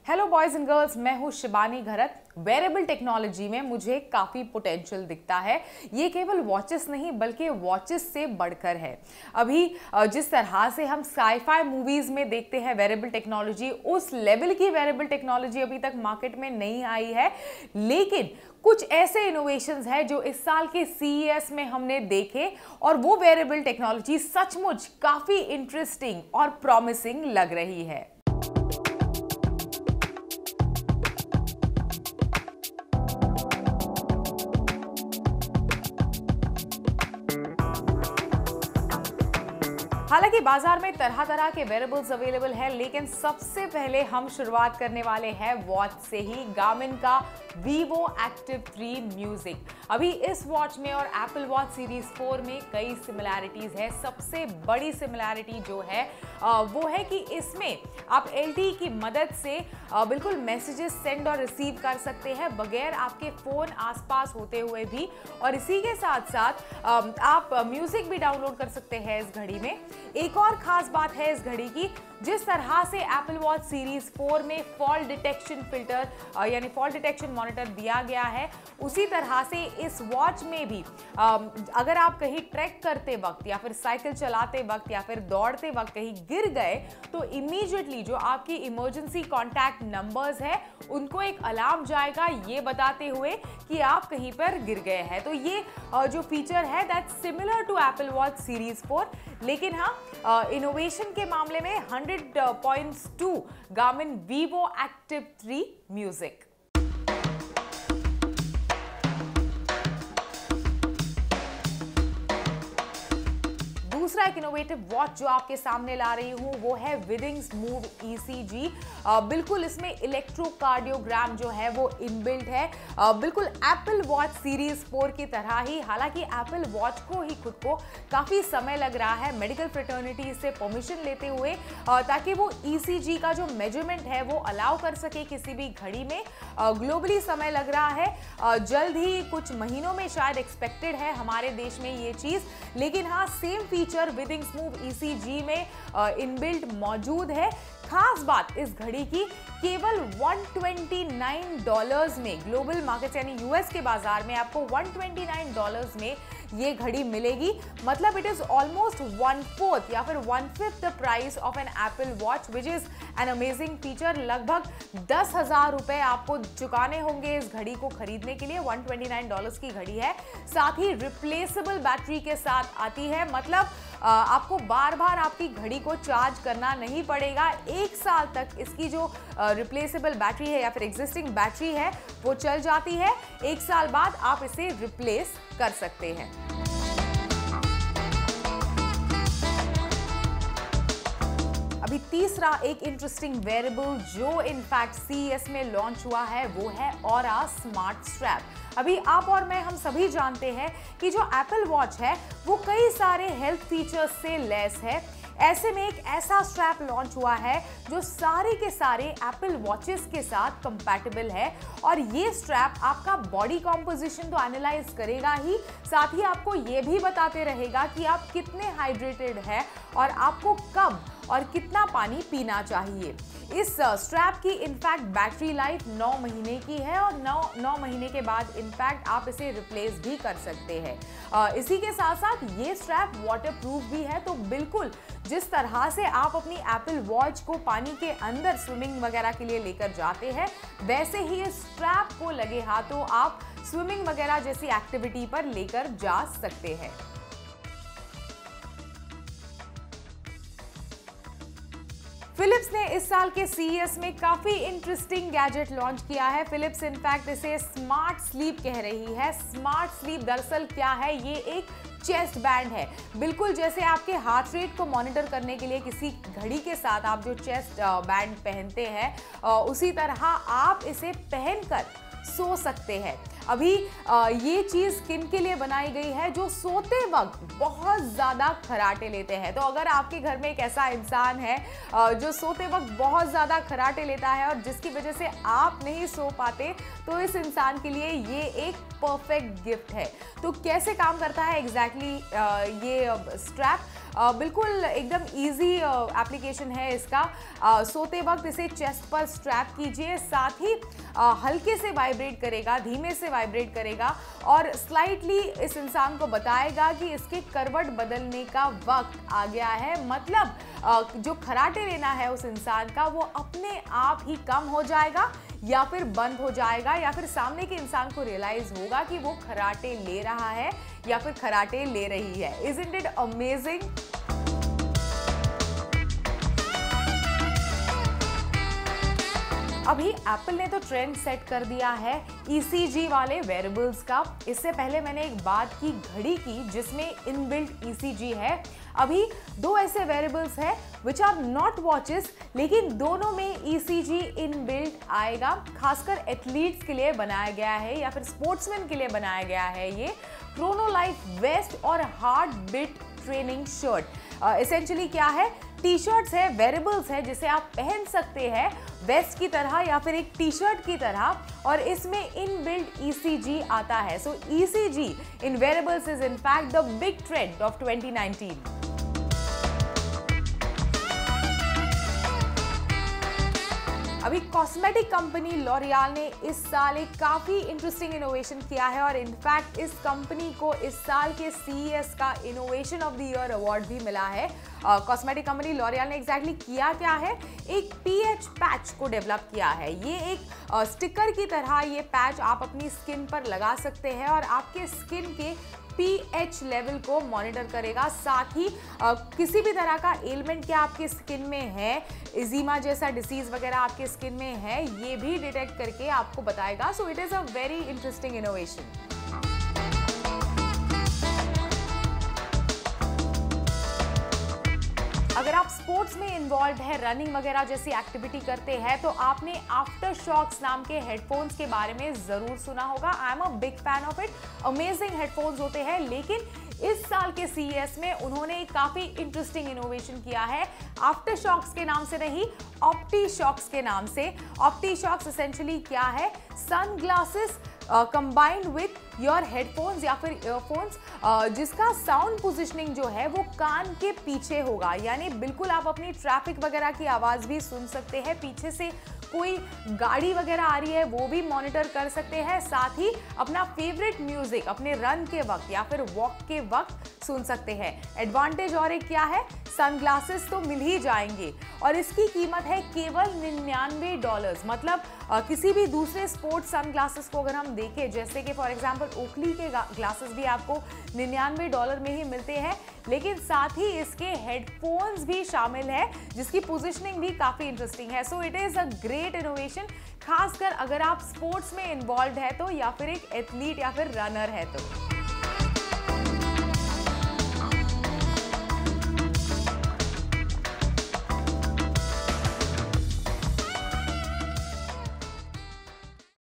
Hello boys and girls, मैं हूं शिबानी घरत। Variable technology में मुझे काफ़ी पोटेंशियल दिखता है। ये केवल वॉचेस नहीं बल्कि वॉचेस से बढ़कर है। अभी जिस तरह से हम साईफाई मूवीज़ में देखते हैं वेरेबल टेक्नोलॉजी, उस लेवल की वेरेबल टेक्नोलॉजी अभी तक मार्केट में नहीं आई है। लेकिन कुछ ऐसे इनोवेशंस हैं जो इस साल के CES में हमने देखे और वो वेरेबल टेक्नोलॉजी सचमुच काफ़ी इंटरेस्टिंग और प्रॉमिसिंग लग रही है। हालांकि बाजार में तरह तरह के वेरेबल्स अवेलेबल हैं, लेकिन सबसे पहले हम शुरुआत करने वाले हैं वॉच से ही। गार्मिन का Vivo Active 3 म्यूजिक। अभी इस वॉच में और एप्पल वॉच सीरीज 4 में कई सिमिलैरिटीज है। सबसे बड़ी सिमिलैरिटी जो है वो है कि इसमें आप LTE की मदद से बिल्कुल मैसेजेस सेंड और रिसीव कर सकते हैं बगैर आपके फोन आसपास होते हुए भी। और इसी के साथ साथ आप म्यूजिक भी डाउनलोड कर सकते हैं इस घड़ी में। एक और खास बात है इस घड़ी की, जिस तरह से एप्पल वॉच सीरीज 4 में फॉल डिटेक्शन फिल्टर यानी फॉल डिटेक्शन मॉनिटर दिया गया है, उसी तरह से इस वॉच में भी अगर आप कहीं ट्रैक करते वक्त या फिर साइकिल चलाते वक्त या फिर दौड़ते वक्त कहीं गिर गए तो इमीडिएटली जो आपकी इमरजेंसी कॉन्टैक्ट नंबर्स है उनको एक अलार्म जाएगा ये बताते हुए कि आप कहीं पर गिर गए हैं। तो ये जो फीचर है that's similar to Apple Watch series 4, लेकिन हाँ इनोवेशन के मामले में 100.2 गार्मिन Vivo Active 3 म्यूजिक। दूसरा एक इनोवेटिव वॉच जो आपके सामने ला रही हूं वो है विदिंग्स मूव ECG। बिल्कुल इसमें इलेक्ट्रोकार्डियोग्राम जो है वो इनबिल्ट है, बिल्कुल एप्पल वॉच सीरीज 4 की तरह ही। हालांकि एप्पल वॉच को ही खुद को काफी समय लग रहा है मेडिकल फ्रेटर्निटी से परमिशन लेते हुए ताकि वो ECG का जो मेजरमेंट है वो अलाउ कर सके किसी भी घड़ी में। ग्लोबली समय लग रहा है, जल्द ही कुछ महीनों में शायद एक्सपेक्टेड है हमारे देश में ये चीज। लेकिन हाँ, सेम फीचर विदिंग्स मूव ECG में इनबिल्ट मौजूद है। खास बात इस घड़ी की, केवल $129 में ग्लोबल मार्केट यानी US के बाजार में आपको $129 में ये घड़ी मिलेगी। मतलब इट इज ऑलमोस्ट 1/4 या फिर 1/5 the price of an Apple Watch, which is an amazing feature. लगभग 10,000 रुपए आपको चुकाने होंगे इस घड़ी को खरीदने के लिए। $129 की घड़ी है, साथ ही रिप्लेसेबल बैटरी के साथ आती है। मतलब आपको बार बार आपकी घड़ी को चार्ज करना नहीं पड़ेगा। 1 साल तक इसकी जो रिप्लेसेबल बैटरी है या फिर एग्जिस्टिंग बैटरी है वो चल जाती है। 1 साल बाद आप इसे रिप्लेस कर सकते हैं। अभी तीसरा एक इंटरेस्टिंग वेरेबल जो इनफैक्ट CES में लॉन्च हुआ है वो है Oura स्मार्ट स्ट्रैप। अभी आप और मैं हम सभी जानते हैं कि जो एप्पल वॉच है वो कई सारे हेल्थ फीचर्स से लैस है। ऐसे में एक ऐसा स्ट्रैप लॉन्च हुआ है जो सारे के सारे एप्पल वॉचेस के साथ कंपैटिबल है। और ये स्ट्रैप आपका बॉडी कॉम्पोजिशन तो एनालाइज करेगा ही, साथ ही आपको ये भी बताते रहेगा कि आप कितने हाइड्रेटेड हैं और आपको कब और कितना पानी पीना चाहिए। इस स्ट्रैप की इनफैक्ट बैटरी लाइफ 9 महीने की है और 9 महीने के बाद इनफैक्ट आप इसे रिप्लेस भी कर सकते हैं। इसी के साथ साथ ये स्ट्रैप वाटरप्रूफ भी है। तो बिल्कुल जिस तरह से आप अपनी एप्पल वॉच को पानी के अंदर स्विमिंग वगैरह के लिए लेकर जाते हैं, वैसे ही इस स्ट्रैप को लगे हाथों आप स्विमिंग वगैरह जैसी एक्टिविटी पर लेकर जा सकते हैं। फिलिप्स ने इस साल के CES में काफी इंटरेस्टिंग गैजेट लॉन्च किया है। फिलिप्स इनफैक्ट इसे स्मार्ट स्लीप कह रही है। स्मार्ट स्लीप दरअसल क्या है, ये एक चेस्ट बैंड है। बिल्कुल जैसे आपके हार्ट रेट को मॉनिटर करने के लिए किसी घड़ी के साथ आप जो चेस्ट बैंड पहनते हैं, उसी तरह आप इसे पहनकर सो सकते हैं। अभी ये चीज़ किन के लिए बनाई गई है जो सोते वक्त बहुत ज़्यादा खर्राटे लेते हैं। तो अगर आपके घर में एक ऐसा इंसान है जो सोते वक्त बहुत ज़्यादा खर्राटे लेता है और जिसकी वजह से आप नहीं सो पाते, तो इस इंसान के लिए ये एक परफेक्ट गिफ्ट है। तो कैसे काम करता है एग्जैक्टली ये स्ट्रैप? बिल्कुल एकदम इजी एप्लीकेशन है इसका। सोते वक्त इसे चेस्ट पर स्ट्रैप कीजिए, साथ ही हल्के से वाइब्रेट करेगा, धीमे से वाइब्रेट करेगा और स्लाइटली इस इंसान को बताएगा कि इसके करवट बदलने का वक्त आ गया है। मतलब जो खराटे लेना है उस इंसान का वो अपने आप ही कम हो जाएगा या फिर बंद हो जाएगा, या फिर सामने के इंसान को रियलाइज होगा कि वो खराटे ले रहा है या फिर खराटे ले रही है। Isn't it amazing? अभी एप्पल ने तो ट्रेंड सेट कर दिया है ECG वाले वेरेबल्स का। इससे पहले मैंने एक बात की घड़ी की जिसमें इनबिल्ट ECG है। अभी दो ऐसे वेरेबल्स हैं विच आर नॉट वॉचेस, लेकिन दोनों में ECG इनबिल्ट आएगा। खासकर एथलीट्स के लिए बनाया गया है या फिर स्पोर्ट्समैन के लिए बनाया गया है ये क्रोनोलाइफ वेस्ट और heart beat training shirt. Essentially क्या है, टी शर्ट्स है, वेरेबल्स है जिसे आप पहन सकते हैं वेस्ट की तरह या फिर एक टी शर्ट की तरह, और इसमें इनबिल्ट ECG आता है। सो ECG in wearables is in fact the big trend of 2019। अभी कॉस्मेटिक कंपनी लॉरियल ने इस साल एक काफी इंटरेस्टिंग इनोवेशन किया है और इनफैक्ट इस कंपनी को इस साल के CES का innovation of the year award भी मिला है। कॉस्मेटिक कंपनी लॉरियल ने एग्जैक्टली किया क्या है, एक pH पैच को डेवलप किया है। ये एक स्टिकर की तरह ये पैच आप अपनी स्किन पर लगा सकते हैं और आपके स्किन के pH लेवल को मॉनिटर करेगा। साथ ही किसी भी तरह का एलिमेंट क्या आपके स्किन में है, इजीमा जैसा डिसीज वगैरह आपके स्किन में है, ये भी डिटेक्ट करके आपको बताएगा। So it is a very interesting innovation. अगर आप स्पोर्ट्स में इन्वॉल्व है, रनिंग वगैरह जैसी एक्टिविटी करते हैं, तो आपने आफ्टर शॉक्स नाम के हेडफोन्स के बारे में जरूर सुना होगा। I am a big fan of it. Amazing headphones होते हैं, लेकिन इस साल के CES में उन्होंने एक काफी इंटरेस्टिंग इनोवेशन किया है। आफ्टर शॉक्स के नाम से नहीं, ऑप्टी शॉक्स के नाम से। ऑप्टी शॉक्स एसेंशियली क्या है, sunglasses combined with your headphones या फिर ईयरफोन्स, जिसका साउंड पोजिशनिंग जो है वो कान के पीछे होगा, यानी बिल्कुल आप अपनी ट्रैफिक वगैरह की आवाज़ भी सुन सकते हैं, पीछे से कोई गाड़ी वगैरह आ रही है वो भी मॉनिटर कर सकते हैं, साथ ही अपना फेवरेट म्यूजिक अपने रन के वक्त या फिर वॉक के वक्त सुन सकते हैं। एडवांटेज और एक क्या है, सनग्लासेस तो मिल ही जाएंगे और इसकी कीमत है केवल $99। मतलब किसी भी दूसरे स्पोर्ट्स सनग्लासेस को अगर हम देखें, जैसे कि फॉर एग्जांपल ओकली के ग्लासेस भी आपको $99 में ही मिलते हैं, लेकिन साथ ही इसके हेडफोन्स भी शामिल है जिसकी पोजिशनिंग भी काफ़ी इंटरेस्टिंग है। So it is a great innovation, खासकर अगर आप स्पोर्ट्स में इन्वॉल्व है तो, या फिर एक एथलीट या फिर रनर है तो।